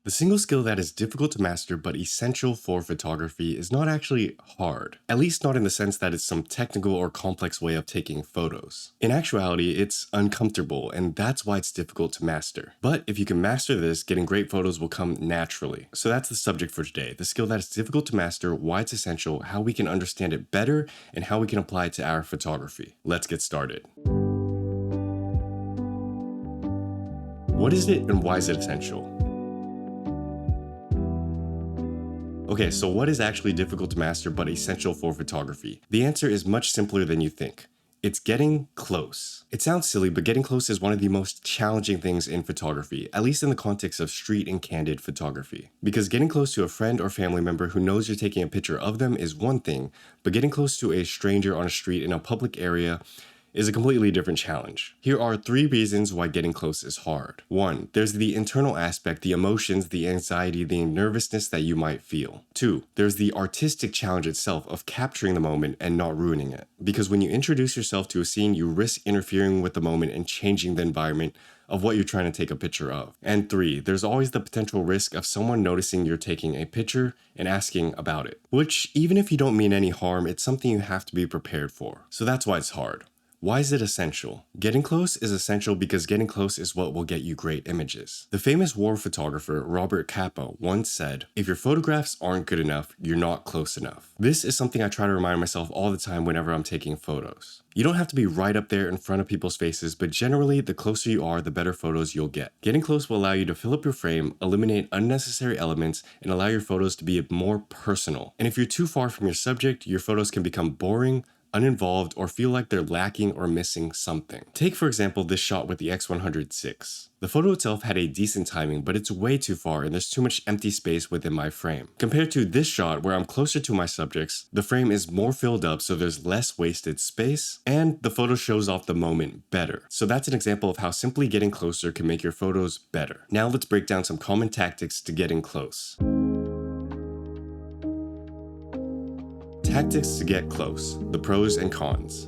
The single skill that is difficult to master but essential for photography is not actually hard, at least not in the sense that it's some technical or complex way of taking photos. In actuality, it's uncomfortable, and that's why it's difficult to master. But if you can master this, getting great photos will come naturally. So that's the subject for today, the skill that is difficult to master, why it's essential, how we can understand it better, and how we can apply it to our photography. Let's get started. What is it and why is it essential? Okay, so what is actually difficult to master but essential for photography? The answer is much simpler than you think. It's getting close. It sounds silly, but getting close is one of the most challenging things in photography, at least in the context of street and candid photography. Because getting close to a friend or family member who knows you're taking a picture of them is one thing, but getting close to a stranger on a street in a public area is a completely different challenge. Here are 3 reasons why getting close is hard. 1. There's the internal aspect, the emotions, the anxiety, the nervousness that you might feel. 2. There's the artistic challenge itself of capturing the moment and not ruining it. Because when you introduce yourself to a scene, you risk interfering with the moment and changing the environment of what you're trying to take a picture of. And 3, there's always the potential risk of someone noticing you're taking a picture and asking about it. Which, even if you don't mean any harm, it's something you have to be prepared for. So that's why it's hard. Why is it essential? Getting close is essential because getting close is what will get you great images. The famous war photographer Robert Capa once said, "If your photographs aren't good enough, you're not close enough." This is something I try to remind myself all the time whenever I'm taking photos. You don't have to be right up there in front of people's faces, but generally, the closer you are, the better photos you'll get. Getting close will allow you to fill up your frame, eliminate unnecessary elements, and allow your photos to be more personal. And if you're too far from your subject, your photos can become boring, uninvolved, or feel like they're lacking or missing something. Take, for example, this shot with the X100-6. The photo itself had a decent timing, but it's way too far and there's too much empty space within my frame. Compared to this shot where I'm closer to my subjects, the frame is more filled up so there's less wasted space, and the photo shows off the moment better. So that's an example of how simply getting closer can make your photos better. Now let's break down some common tactics to getting close. Tactics to get close, the pros and cons.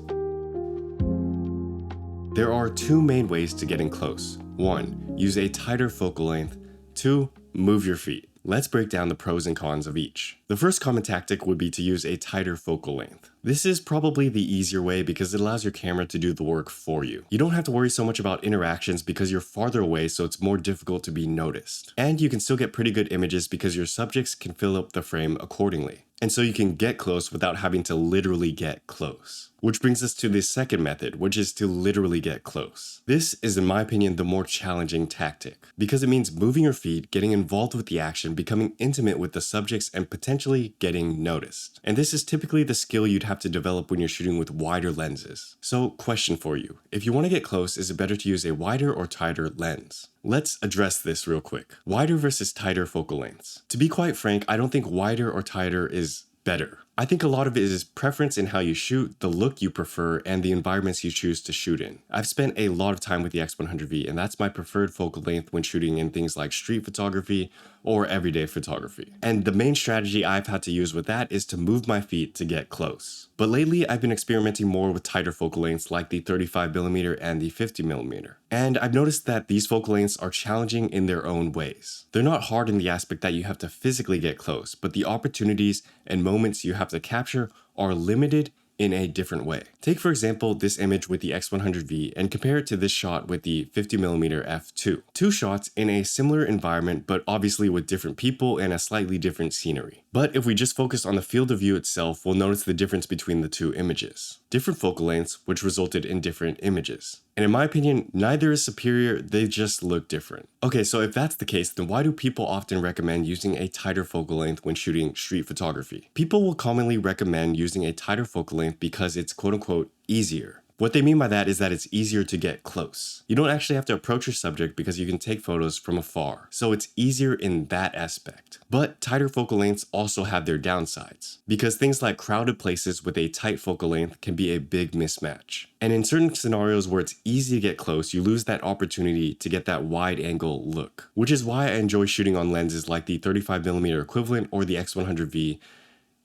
There are 2 main ways to getting close. 1. Use a tighter focal length. 2. Move your feet. Let's break down the pros and cons of each. The first common tactic would be to use a tighter focal length. This is probably the easier way because it allows your camera to do the work for you. You don't have to worry so much about interactions because you're farther away, so it's more difficult to be noticed. And you can still get pretty good images because your subjects can fill up the frame accordingly. And so you can get close without having to literally get close. Which brings us to the second method, which is to literally get close. This is, in my opinion, the more challenging tactic, because it means moving your feet, getting involved with the action, becoming intimate with the subjects, and potentially getting noticed. And this is typically the skill you'd have to develop when you're shooting with wider lenses. So, question for you. If you want to get close, is it better to use a wider or tighter lens? Let's address this real quick. Wider versus tighter focal lengths. To be quite frank, I don't think wider or tighter is better. I think a lot of it is preference in how you shoot, the look you prefer, and the environments you choose to shoot in. I've spent a lot of time with the X100V, and that's my preferred focal length when shooting in things like street photography or everyday photography. And the main strategy I've had to use with that is to move my feet to get close. But lately, I've been experimenting more with tighter focal lengths like the 35mm and the 50mm. And I've noticed that these focal lengths are challenging in their own ways. They're not hard in the aspect that you have to physically get close, but the opportunities and moments you have to capture are limited in a different way. Take, for example, this image with the X100V and compare it to this shot with the 50mm f2. 2 shots in a similar environment, but obviously with different people and a slightly different scenery. But if we just focus on the field of view itself, we'll notice the difference between the 2 images. Different focal lengths, which resulted in different images. And in my opinion, neither is superior, they just look different. Okay, so if that's the case, then why do people often recommend using a tighter focal length when shooting street photography? People will commonly recommend using a tighter focal length because it's quote-unquote easier. What they mean by that is that it's easier to get close. You don't actually have to approach your subject because you can take photos from afar, so it's easier in that aspect. But tighter focal lengths also have their downsides, because things like crowded places with a tight focal length can be a big mismatch. And in certain scenarios where it's easy to get close, you lose that opportunity to get that wide angle look, which is why I enjoy shooting on lenses like the 35mm equivalent or the X100V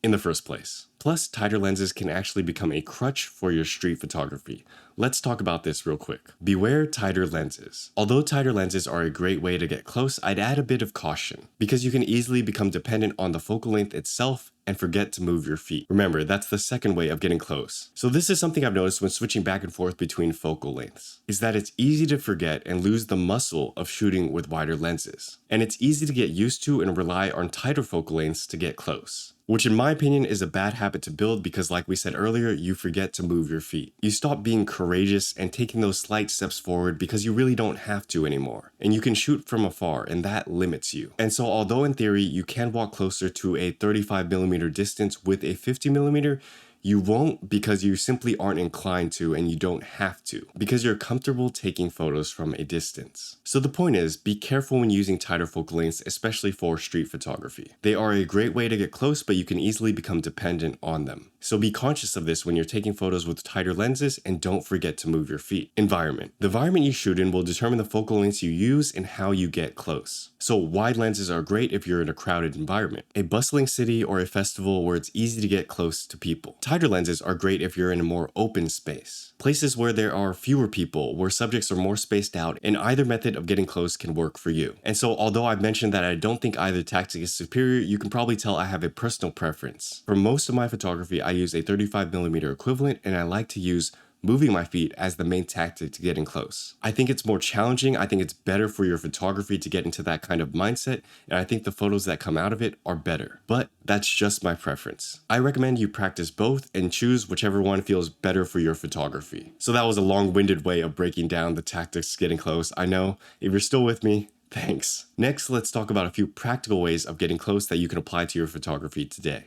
in the first place. Plus, tighter lenses can actually become a crutch for your street photography. Let's talk about this real quick. Beware tighter lenses. Although tighter lenses are a great way to get close, I'd add a bit of caution because you can easily become dependent on the focal length itself and forget to move your feet. Remember, that's the second way of getting close. So this is something I've noticed when switching back and forth between focal lengths, is that it's easy to forget and lose the muscle of shooting with wider lenses. And it's easy to get used to and rely on tighter focal lengths to get close, which in my opinion is a bad habit to build because like we said earlier, you forget to move your feet. You stop being courageous and taking those slight steps forward because you really don't have to anymore. And you can shoot from afar and that limits you. And so although in theory you can walk closer to a 35mm distance with a 50mm, you won't because you simply aren't inclined to and you don't have to because you're comfortable taking photos from a distance. So the point is, be careful when using tighter focal lengths, especially for street photography. They are a great way to get close, but you can easily become dependent on them. So be conscious of this when you're taking photos with tighter lenses and don't forget to move your feet. Environment. The environment you shoot in will determine the focal lengths you use and how you get close. So wide lenses are great if you're in a crowded environment, a bustling city or a festival where it's easy to get close to people. Tighter lenses are great if you're in a more open space, places where there are fewer people, where subjects are more spaced out, and either method of getting close can work for you. And so although I've mentioned that I don't think either tactic is superior, you can probably tell I have a personal preference. For most of my photography, I use a 35mm equivalent, and I like to use moving my feet as the main tactic to getting close. I think it's more challenging, I think it's better for your photography to get into that kind of mindset, and I think the photos that come out of it are better. But that's just my preference. I recommend you practice both and choose whichever one feels better for your photography. So that was a long-winded way of breaking down the tactics to getting close. I know, if you're still with me, thanks. Next, let's talk about a few practical ways of getting close that you can apply to your photography today.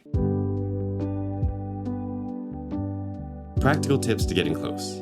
Practical tips to getting close.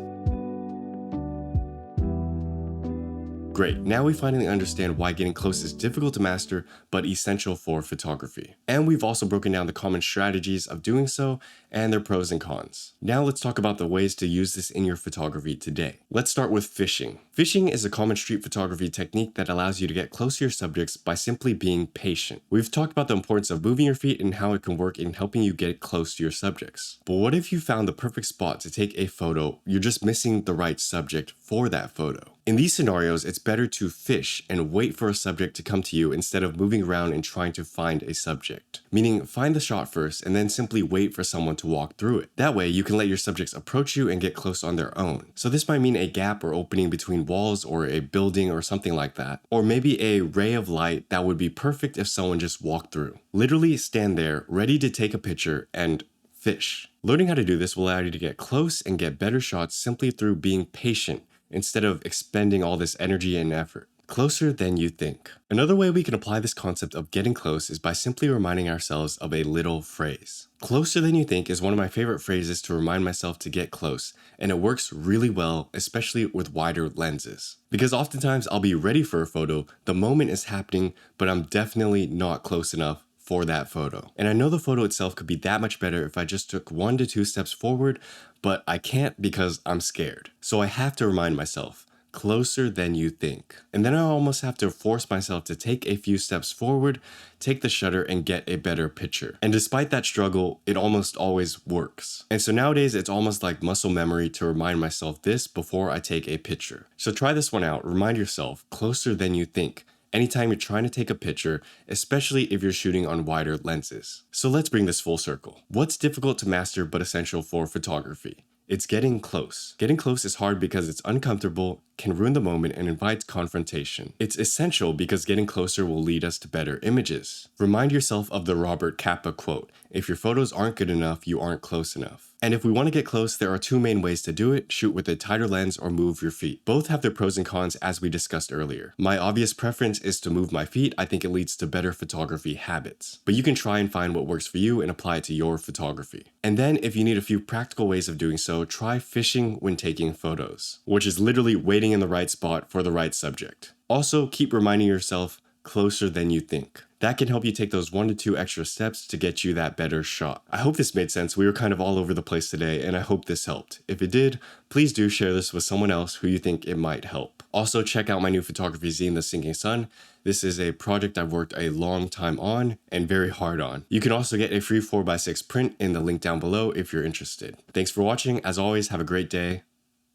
Great, now we finally understand why getting close is difficult to master, but essential for photography. And we've also broken down the common strategies of doing so and their pros and cons. Now let's talk about the ways to use this in your photography today. Let's start with fishing. Fishing is a common street photography technique that allows you to get close to your subjects by simply being patient. We've talked about the importance of moving your feet and how it can work in helping you get close to your subjects. But what if you found the perfect spot to take a photo, you're just missing the right subject for that photo? In these scenarios, it's better to fish and wait for a subject to come to you instead of moving around and trying to find a subject. Meaning, find the shot first and then simply wait for someone to walk through it. That way, you can let your subjects approach you and get close on their own. So this might mean a gap or opening between walls or a building or something like that. Or maybe a ray of light that would be perfect if someone just walked through. Literally stand there, ready to take a picture and fish. Learning how to do this will allow you to get close and get better shots simply through being patient instead of expending all this energy and effort. Closer than you think. Another way we can apply this concept of getting close is by simply reminding ourselves of a little phrase. Closer than you think is one of my favorite phrases to remind myself to get close, and it works really well, especially with wider lenses. Because oftentimes I'll be ready for a photo, the moment is happening, but I'm definitely not close enough for that photo. And I know the photo itself could be that much better if I just took 1 to 2 steps forward, but I can't because I'm scared. So I have to remind myself, closer than you think. And then I almost have to force myself to take a few steps forward, take the shutter, and get a better picture. And despite that struggle, it almost always works. And so nowadays, it's almost like muscle memory to remind myself this before I take a picture. So try this one out. Remind yourself, closer than you think, anytime you're trying to take a picture, especially if you're shooting on wider lenses. So let's bring this full circle. What's difficult to master but essential for photography? It's getting close. Getting close is hard because it's uncomfortable, can ruin the moment, and invites confrontation. It's essential because getting closer will lead us to better images. Remind yourself of the Robert Capa quote, "If your photos aren't good enough, you aren't close enough." And if we want to get close, there are 2 main ways to do it: shoot with a tighter lens or move your feet. Both have their pros and cons as we discussed earlier. My obvious preference is to move my feet. I think it leads to better photography habits. But you can try and find what works for you and apply it to your photography. And then if you need a few practical ways of doing so, try fishing when taking photos, which is literally waiting in the right spot for the right subject. Also, keep reminding yourself, closer than you think. That can help you take those 1 to 2 extra steps to get you that better shot. I hope this made sense. We were kind of all over the place today, and I hope this helped. If it did, please do share this with someone else who you think it might help. Also, check out my new photography zine, The Sinking Sun. This is a project I've worked a long time on and very hard on. You can also get a free 4x6 print in the link down below if you're interested. Thanks for watching. As always, have a great day.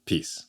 Peace.